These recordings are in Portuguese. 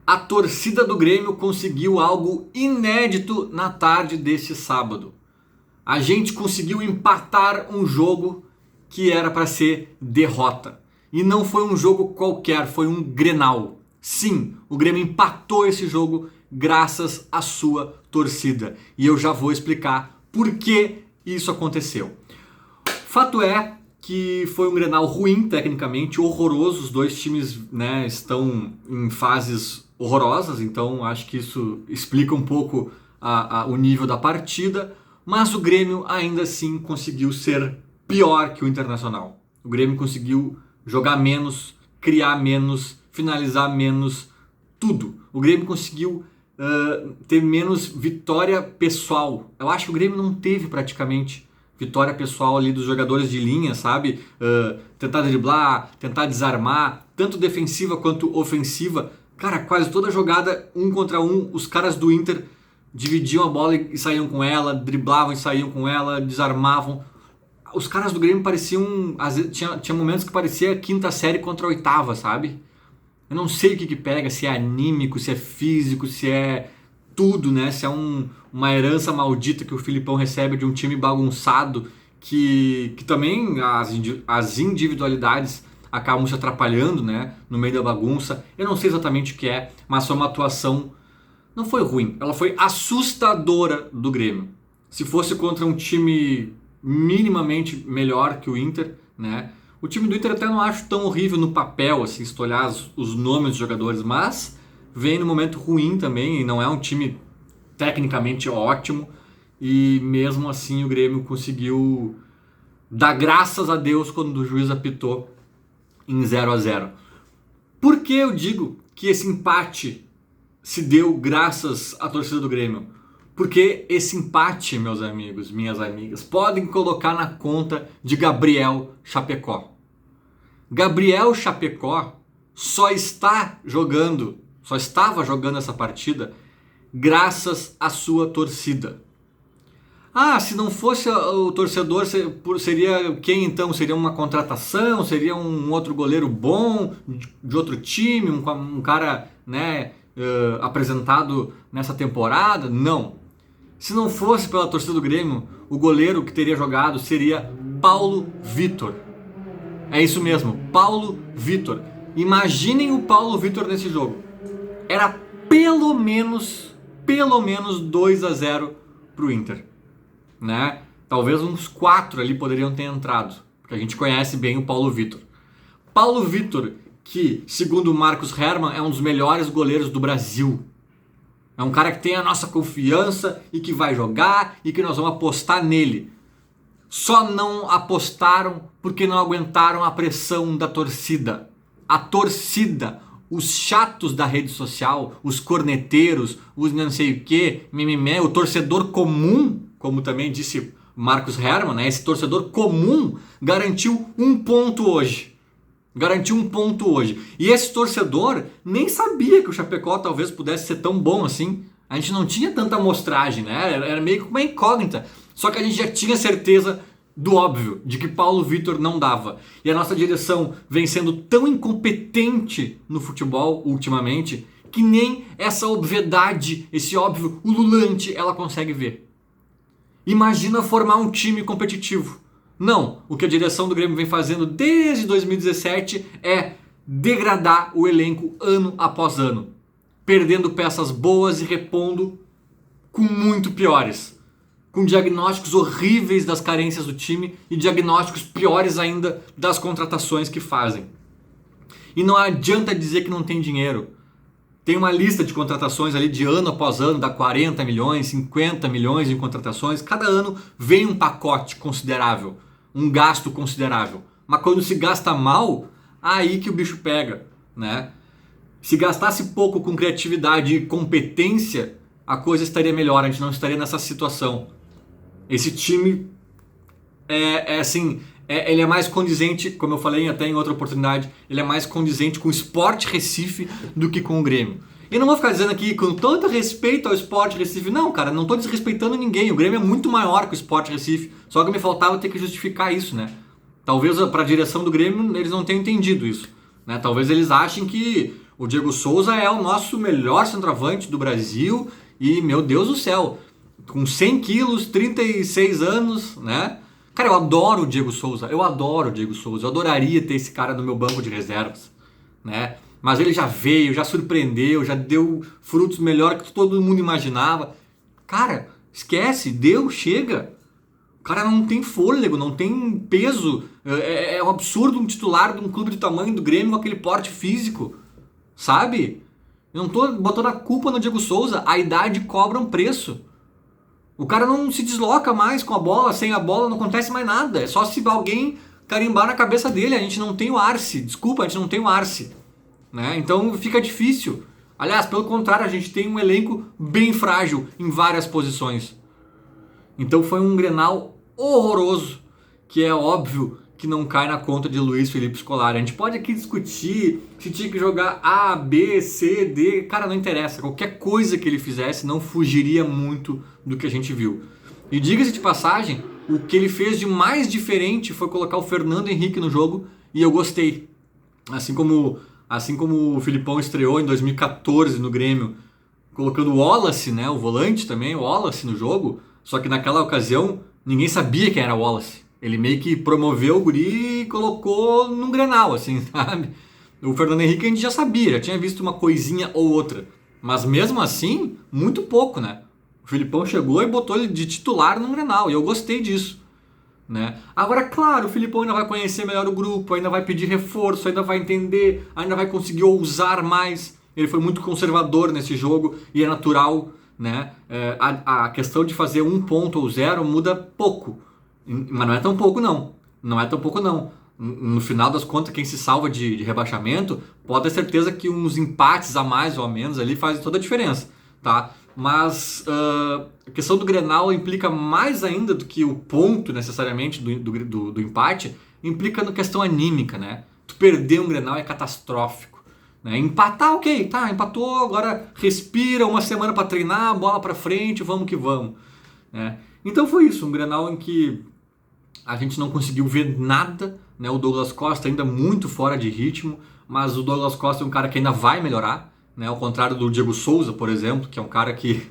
A torcida do Grêmio conseguiu algo inédito na tarde deste sábado. A gente conseguiu empatar um jogo que era para ser derrota. E não foi um jogo qualquer, foi um Grenal. Sim, o Grêmio empatou esse jogo graças à sua torcida. E eu já vou explicar por que isso aconteceu. Fato é que foi um Grenal ruim tecnicamente, horroroso. Os dois times, né, estão em fases horrorosas, então acho que isso explica um pouco o nível da partida. Mas o Grêmio ainda assim conseguiu ser pior que o Internacional. O Grêmio conseguiu jogar menos, criar menos, finalizar menos, tudo. O Grêmio conseguiu ter menos vitória pessoal. Eu acho que o Grêmio não teve praticamente vitória pessoal ali dos jogadores de linha, sabe? Tentar driblar, tentar desarmar, tanto defensiva quanto ofensiva. Cara, quase toda jogada, 1 contra 1, os caras do Inter dividiam a bola e saíam com ela, driblavam e saíam com ela, desarmavam. Os caras do Grêmio pareciam... Às vezes, tinha momentos que parecia a quinta série contra a oitava, sabe? Eu não sei o que pega, se é anímico, se é físico, se é tudo, né? Se é uma herança maldita que o Filipão recebe de um time bagunçado, que também as individualidades acabam se atrapalhando, né? No meio da bagunça. Eu não sei exatamente o que é, mas foi uma atuação... Não foi ruim, ela foi assustadora do Grêmio. Se fosse contra um time minimamente melhor que o Inter, né? O time do Inter até não acho tão horrível no papel, assim, se tu olhar os nomes dos jogadores, mas vem no momento ruim também, e não é um time tecnicamente ótimo, e mesmo assim o Grêmio conseguiu dar graças a Deus quando o juiz apitou em 0-0. Por que eu digo que esse empate se deu graças à torcida do Grêmio? Porque esse empate, meus amigos, minhas amigas, podem colocar na conta de Gabriel Chapecó. Gabriel Chapecó só estava jogando essa partida graças à sua torcida. Ah, se não fosse o torcedor, seria quem então? Seria uma contratação? Seria um outro goleiro bom de outro time? Um cara, né, apresentado nessa temporada? Não. Se não fosse pela torcida do Grêmio, o goleiro que teria jogado seria Paulo Vitor. É isso mesmo, Paulo Vitor. Imaginem o Paulo Vitor nesse jogo. Era pelo menos 2-0 pro Inter, né? Talvez uns 4 ali poderiam ter entrado, porque a gente conhece bem o Paulo Vitor. Paulo Vitor, que segundo o Marcos Herrmann é um dos melhores goleiros do Brasil. É um cara que tem a nossa confiança e que vai jogar e que nós vamos apostar nele. Só não apostaram porque não aguentaram a pressão da torcida. A torcida, os chatos da rede social, os corneteiros, os não sei o que, mimimé, o torcedor comum, como também disse Marcos Herrmann, né? Esse torcedor comum garantiu 1 ponto hoje. Garantiu 1 ponto hoje. E esse torcedor nem sabia que o Chapecó talvez pudesse ser tão bom assim. A gente não tinha tanta amostragem, né? Era meio que uma incógnita. Só que a gente já tinha certeza do óbvio, de que Paulo Vitor não dava. E a nossa direção vem sendo tão incompetente no futebol ultimamente, que nem essa obviedade, esse óbvio ululante, ela consegue ver. Imagina formar um time competitivo. Não, o que a direção do Grêmio vem fazendo desde 2017 é degradar o elenco ano após ano, perdendo peças boas e repondo com muito piores, com diagnósticos horríveis das carências do time e diagnósticos piores ainda das contratações que fazem. E não adianta dizer que não tem dinheiro. Tem uma lista de contratações ali de ano após ano, dá 40 milhões, 50 milhões em contratações. Cada ano vem um pacote considerável, um gasto considerável. Mas quando se gasta mal, aí que o bicho pega, né? Se gastasse pouco com criatividade e competência, a coisa estaria melhor, a gente não estaria nessa situação. Esse time ele é mais condizente, como eu falei até em outra oportunidade, ele é mais condizente com o Sport Recife do que com o Grêmio. E não vou ficar dizendo aqui com tanto respeito ao Sport Recife, não, cara, não estou desrespeitando ninguém, o Grêmio é muito maior que o Sport Recife, só que me faltava ter que justificar isso, né? Talvez para a direção do Grêmio eles não tenham entendido isso, né? Talvez eles achem que O Diego Souza é o nosso melhor centroavante do Brasil e, meu Deus do céu, com 100 quilos, 36 anos, né? Cara, eu adoro o Diego Souza, eu adoraria ter esse cara no meu banco de reservas, né? Mas ele já veio, já surpreendeu, já deu frutos melhor que todo mundo imaginava. Cara, esquece, deu, chega. O cara não tem fôlego, não tem peso. É um absurdo um titular de um clube de tamanho do Grêmio com aquele porte físico, sabe? Eu não tô botando a culpa no Diego Souza, a idade cobra um preço. O cara não se desloca mais com a bola, sem a bola não acontece mais nada. É só se alguém carimbar na cabeça dele. A gente não tem o Arce, desculpa, a gente não tem o Arce, né? Então fica difícil. Aliás, pelo contrário, a gente tem um elenco bem frágil em várias posições. Então foi um Grenal horroroso, que é óbvio que não cai na conta de Luiz Felipe Scolari. A gente pode aqui discutir se tinha que jogar A, B, C, D. Cara, não interessa. Qualquer coisa que ele fizesse não fugiria muito do que a gente viu. E diga-se de passagem, o que ele fez de mais diferente foi colocar o Fernando Henrique no jogo e eu gostei. Assim como o Filipão estreou em 2014 no Grêmio, colocando o Wallace, né, o volante também, o Wallace no jogo, só que naquela ocasião ninguém sabia quem era o Wallace. Ele meio que promoveu o guri e colocou num Grenal, assim, sabe? O Fernando Henrique a gente já sabia, já tinha visto uma coisinha ou outra. Mas mesmo assim, muito pouco, né? O Filipão chegou e botou ele de titular no Grenal, e eu gostei disso, né? Agora, claro, o Filipão ainda vai conhecer melhor o grupo, ainda vai pedir reforço, ainda vai entender, ainda vai conseguir ousar mais. Ele foi muito conservador nesse jogo e é natural, né? A questão de fazer 1 ponto ou 0 muda pouco. Mas não é tão pouco não. Não é tão pouco não. No final das contas, quem se salva de rebaixamento pode ter certeza que uns empates a mais ou a menos ali fazem toda a diferença, tá? Mas a questão do Grenal implica mais ainda do que o ponto necessariamente do empate, implica na questão anímica, né? Tu perder um Grenal é catastrófico, né? Empatar, ok, tá, empatou, agora respira, uma semana para treinar, bola para frente, vamos que vamos, né? Então foi isso, um Grenal em que a gente não conseguiu ver nada, né? O Douglas Costa ainda muito fora de ritmo, mas o Douglas Costa é um cara que ainda vai melhorar, né? Ao contrário do Diego Souza, por exemplo, que é um cara que,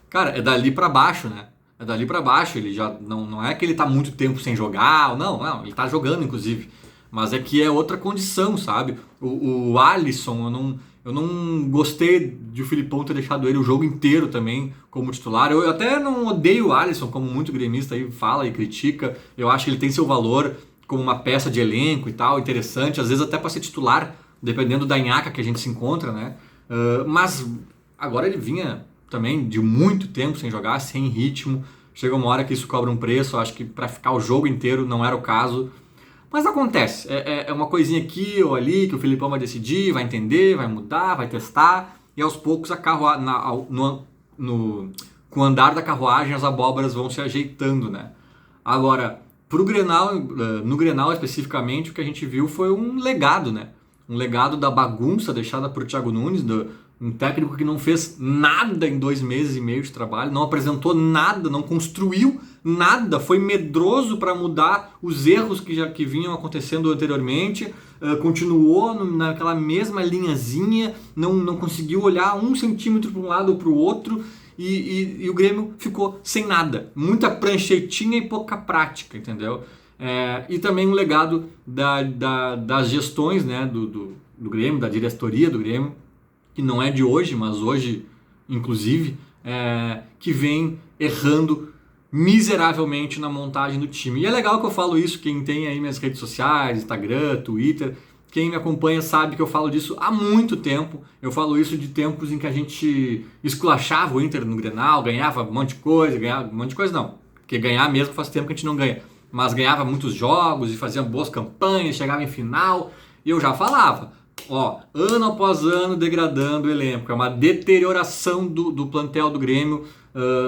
cara, é dali pra baixo, né? É dali pra baixo, ele já não é que ele tá muito tempo sem jogar, não, ele tá jogando inclusive, mas é que é outra condição, sabe? O Alisson, eu não gostei de o Filipão ter deixado ele o jogo inteiro também como titular. Eu até não odeio o Alisson, como muito gremista aí fala e critica. Eu acho que ele tem seu valor como uma peça de elenco e tal, interessante, às vezes até para ser titular, dependendo da nhaca que a gente se encontra, né? Mas agora ele vinha também de muito tempo sem jogar, sem ritmo. Chega uma hora que isso cobra um preço. Eu acho que para ficar o jogo inteiro não era o caso. Mas acontece, é uma coisinha aqui ou ali que o Filipão vai decidir, vai entender, vai mudar, vai testar, e aos poucos com o andar da carruagem as abóboras vão se ajeitando, né? Agora, pro Grenal, no Grenal especificamente, o que a gente viu foi um legado, né? Um legado da bagunça deixada por Thiago Nunes, um técnico que não fez nada em 2 meses e meio de trabalho, não apresentou nada, não construiu nada, foi medroso para mudar os erros que vinham acontecendo anteriormente, continuou naquela mesma linhazinha, não conseguiu olhar 1 centímetro para um lado ou para o outro, e o Grêmio ficou sem nada, muita pranchetinha e pouca prática, entendeu? E também um legado das gestões, né, do Grêmio, da diretoria do Grêmio, que não é de hoje, mas hoje, inclusive, que vem errando miseravelmente na montagem do time. E é legal que eu falo isso, quem tem aí minhas redes sociais, Instagram, Twitter, quem me acompanha sabe que eu falo disso há muito tempo. Eu falo isso de tempos em que a gente esculachava o Inter no Grenal, ganhava um monte de coisa não, porque ganhar mesmo faz tempo que a gente não ganha, mas ganhava muitos jogos e fazia boas campanhas, chegava em final, e eu já falava, ano após ano degradando o elenco, é uma deterioração do plantel do Grêmio,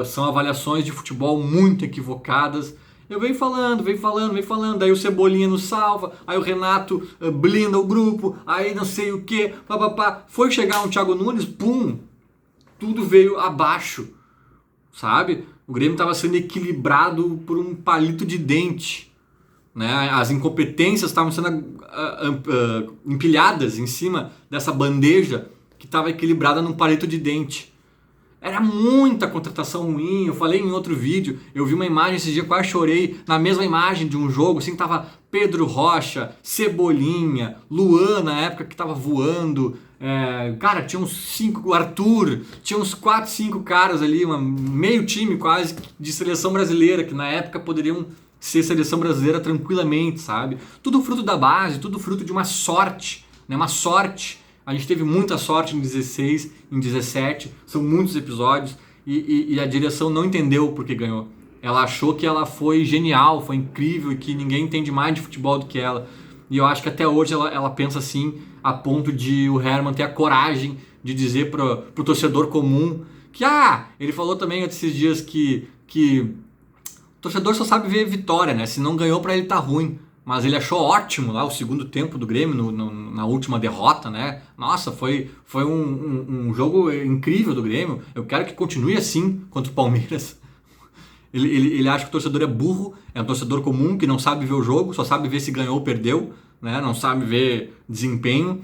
são avaliações de futebol muito equivocadas. Eu venho falando, aí o Cebolinha nos salva, aí o Renato blinda o grupo, aí não sei o que, papapá. Foi chegar um Thiago Nunes, pum, tudo veio abaixo, sabe? O Grêmio estava sendo equilibrado por um palito de dente, né? As incompetências estavam sendo empilhadas em cima dessa bandeja que estava equilibrada num palito de dente. Era muita contratação ruim. Eu falei em outro vídeo, eu vi uma imagem esse dia, quase chorei, na mesma imagem de um jogo, assim, tava Pedro Rocha, Cebolinha, Luan na época que tava voando, cara, tinha uns 5, o Arthur, tinha uns 4, 5 caras ali, meio time quase de seleção brasileira, que na época poderiam ser seleção brasileira tranquilamente, sabe? Tudo fruto da base, tudo fruto de uma sorte, né? Uma sorte. A gente teve muita sorte em 16, em 17, são muitos episódios e a direção não entendeu porque ganhou. Ela achou que ela foi genial, foi incrível e que ninguém entende mais de futebol do que ela. E eu acho que até hoje ela pensa assim, a ponto de o Hermann ter a coragem de dizer pro torcedor comum que, ele falou também esses dias que o torcedor só sabe ver vitória, né? Se não ganhou, pra ele tá ruim. Mas ele achou ótimo lá o segundo tempo do Grêmio na última derrota, né? Nossa, foi um jogo incrível do Grêmio. Eu quero que continue assim contra o Palmeiras. Ele acha que o torcedor é burro, é um torcedor comum que não sabe ver o jogo, só sabe ver se ganhou ou perdeu, né? Não sabe ver desempenho.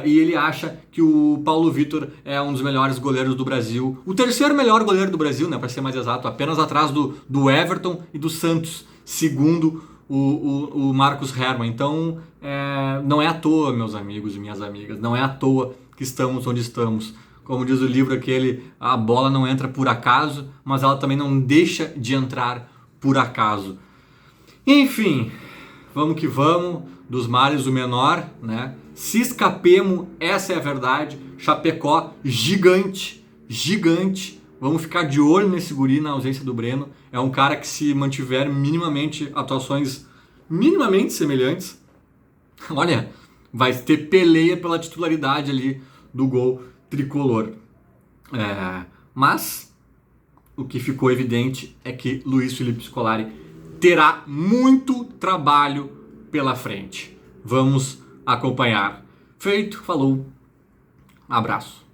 E ele acha que o Paulo Vitor é um dos melhores goleiros do Brasil. O terceiro melhor goleiro do Brasil, né? Para ser mais exato, apenas atrás do Everton e do Santos, segundo o Marcos Hermann. Então, não é à toa, meus amigos e minhas amigas, não é à toa que estamos onde estamos. Como diz o livro aquele, a bola não entra por acaso, mas ela também não deixa de entrar por acaso. Enfim, vamos que vamos, dos males o menor, né? Se escapemos, essa é a verdade. Chapecó, gigante, gigante. Vamos ficar de olho nesse guri na ausência do Breno. É um cara que, se mantiver minimamente atuações minimamente semelhantes, olha, vai ter peleia pela titularidade ali do gol tricolor. Mas o que ficou evidente é que Luiz Felipe Scolari terá muito trabalho pela frente. Vamos acompanhar. Feito, falou, abraço.